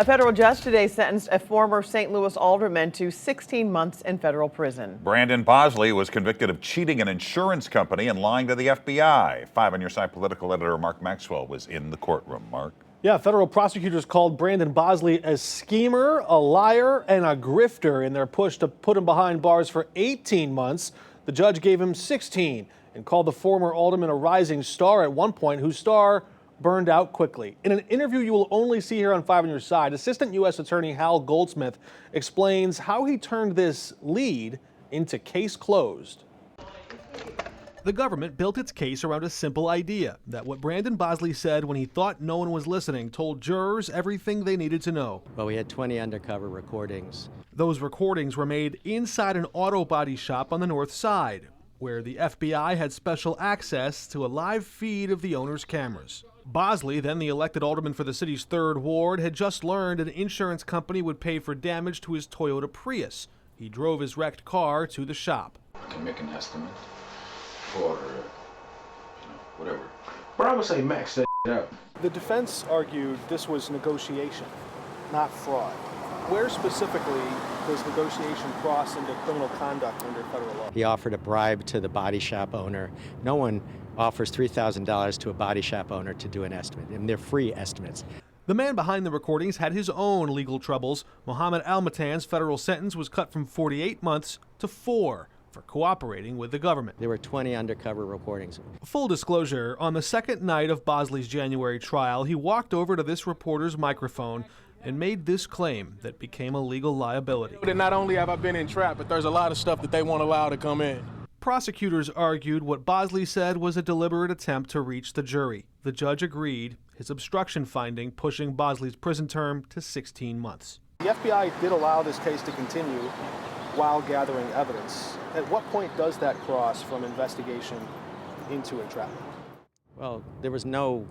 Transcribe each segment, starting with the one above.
A federal judge today sentenced a former St. Louis alderman to 16 months in federal prison. Brandon Bosley was convicted of cheating an insurance company and lying to the FBI. 5 on Your Side political editor Mark Maxwell was in the courtroom. Mark? Yeah, federal prosecutors called Brandon Bosley a schemer, a liar, and a grifter in their push to put him behind bars for 18 months. The judge gave him 16 and called the former alderman a rising star at one point, whose star burned out quickly. In an interview you will only see here on 5 on Your Side, Assistant U.S. Attorney Hal Goldsmith explains how he turned this lead into case closed. The government built its case around a simple idea that what Brandon Bosley said when he thought no one was listening told jurors everything they needed to know. Well, we had 20 undercover recordings. Those recordings were made inside an auto body shop on the north side, where the FBI had special access to a live feed of the owner's cameras. Bosley, then the elected alderman for the city's 3rd Ward, had just learned an insurance company would pay for damage to his Toyota Prius. He drove his wrecked car to the shop. I can make an estimate for, whatever. But I would say max that out. The defense argued this was negotiation, not fraud. Where specifically does negotiation cross into criminal conduct under federal law? He offered a bribe to the body shop owner. No one offers $3,000 to a body shop owner to do an estimate, and they're free estimates. The man behind the recordings had his own legal troubles. Mohammed Al-Matan's federal sentence was cut from 48 months to 4 for cooperating with the government. There were 20 undercover recordings. Full disclosure, on the second night of Bosley's January trial, he walked over to this reporter's microphone and made this claim that became a legal liability. Not only have I been entrapped, but there's a lot of stuff that they won't allow to come in. Prosecutors argued what Bosley said was a deliberate attempt to reach the jury. The judge agreed, his obstruction finding pushing Bosley's prison term to 16 months. The FBI did allow this case to continue while gathering evidence. At what point does that cross from investigation into entrapment? Well, there was no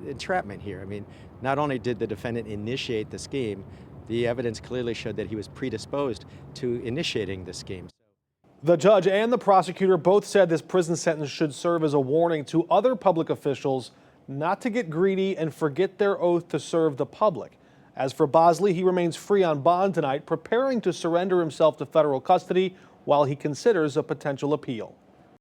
entrapment here. I mean, not only did the defendant initiate the scheme, the evidence clearly showed that he was predisposed to initiating the scheme. The judge and the prosecutor both said this prison sentence should serve as a warning to other public officials not to get greedy and forget their oath to serve the public. As for Bosley, he remains free on bond tonight, preparing to surrender himself to federal custody while he considers a potential appeal.